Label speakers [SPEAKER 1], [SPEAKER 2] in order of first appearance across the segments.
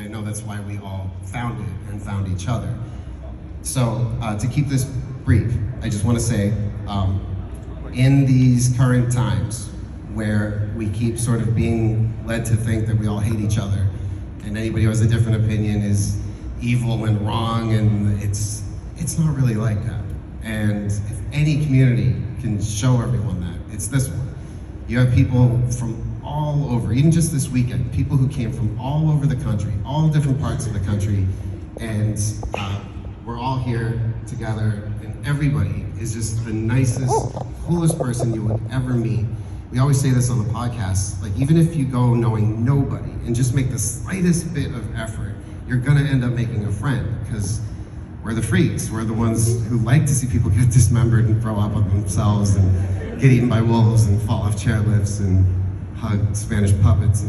[SPEAKER 1] I know that's why we all found it and found each other. So to keep this brief, I just want to say, in these current times where we keep sort of being led to think that we all hate each other and anybody who has a different opinion is evil and wrong, and it's not really like that. And if any community can show everyone that, it's this one. You have people from all over, even just this weekend, people who came from all over the country, all different parts of the country, and we're all here together, and everybody is just the nicest, coolest person you would ever meet. We always say this on the podcast, like even if you go knowing nobody and just make the slightest bit of effort, you're gonna end up making a friend, because we're the freaks. We're the ones who like to see people get dismembered and throw up on themselves and get eaten by wolves and fall off chairlifts and hug Spanish puppets.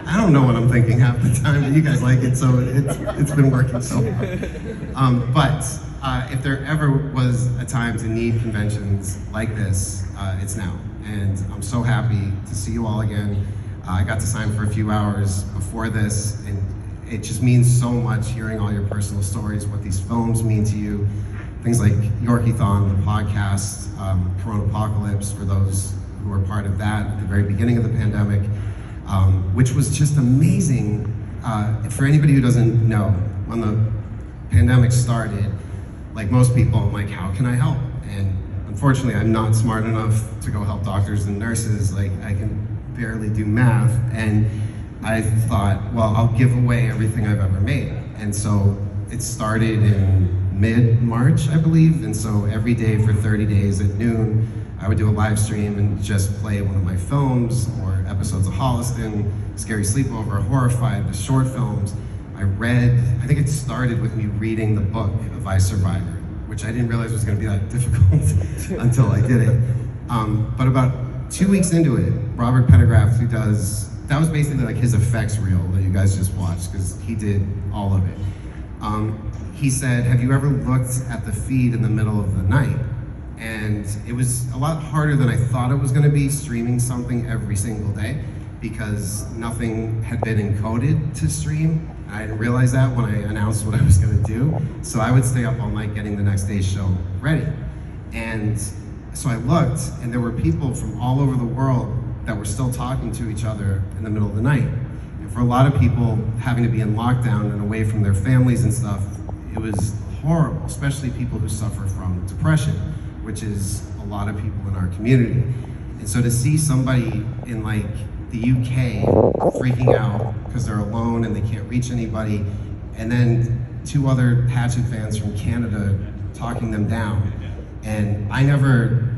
[SPEAKER 1] I don't know what I'm thinking half the time, but you guys like it, so it's been working so far. But if there ever was a time to need conventions like this, it's now. And I'm so happy to see you all again. I got to sign for a few hours before this, and it just means so much hearing all your personal stories, what these films mean to you. Things like Yorkie-thon, the podcast, Corona Apocalypse, for those who were part of that at the very beginning of the pandemic, which was just amazing. For anybody who doesn't know, when the pandemic started, like most people, I'm like, how can I help? And unfortunately, I'm not smart enough to go help doctors and nurses. Like, I can barely do math. And I thought, well, I'll give away everything I've ever made. And so it started in mid-March, I believe. And so every day for 30 days at noon, I would do a live stream and just play one of my films or episodes of Holliston, Scary Sleepover, Horrified, the short films. I think it started with me reading the book of I Survivor, which I didn't realize was gonna be that difficult until I did it. But about 2 weeks into it, Robert Pendergraft, that was basically like his effects reel that you guys just watched, because he did all of it. He said, have you ever looked at the feed in the middle of the night? And it was a lot harder than I thought it was gonna be, streaming something every single day, because nothing had been encoded to stream. I didn't realize that when I announced what I was gonna do. So I would stay up all night getting the next day's show ready. And so I looked, and there were people from all over the world that were still talking to each other in the middle of the night. And for a lot of people having to be in lockdown and away from their families and stuff, it was horrible, especially people who suffer from depression, which is a lot of people in our community. And so to see somebody in like the UK freaking out because they're alone and they can't reach anybody, and then 2 other Hatchet fans from Canada talking them down. And I never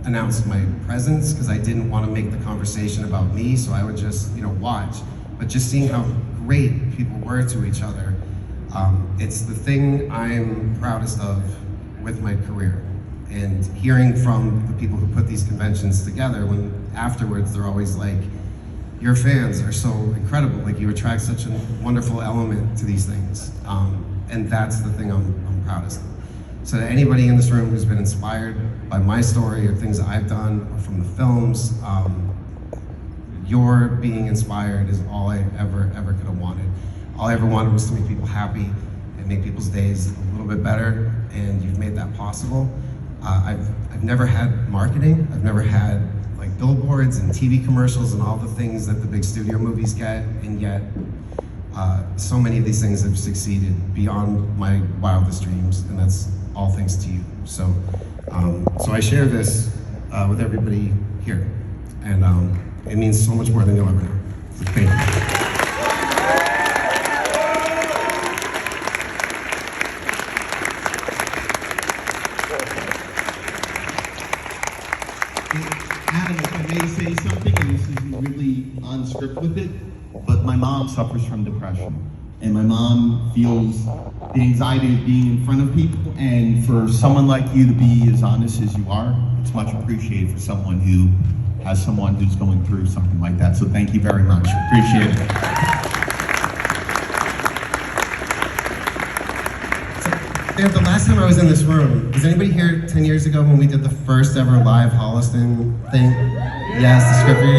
[SPEAKER 1] announced my presence because I didn't want to make the conversation about me, so I would just, watch. But just seeing how great people were to each other, it's the thing I'm proudest of with my career. And hearing from the people who put these conventions together, when afterwards they're always like, your fans are so incredible, like you attract such a wonderful element to these things. And that's the thing I'm proudest of. So to anybody in this room who's been inspired by my story or things that I've done or from the films, your being inspired is all I ever could have wanted. All I ever wanted was to make people happy and make people's days a little bit better, and you've made that possible. I've never had marketing. I've never had like billboards and TV commercials and all the things that the big studio movies get, and yet so many of these things have succeeded beyond my wildest dreams, and that's all thanks to you. So, so I share this with everybody here, and it means so much more than you'll ever know. So thank you.
[SPEAKER 2] Adam, if I may say something, and this isn't really on script with it, but my mom suffers from depression. And my mom feels the anxiety of being in front of people. And for someone like you to be as honest as you are, it's much appreciated for someone who has someone who's going through something like that. So thank you very much. Appreciate it.
[SPEAKER 1] The last time I was in this room, was anybody here 10 years ago when we did the first ever live Holliston thing? Yes, the script reading.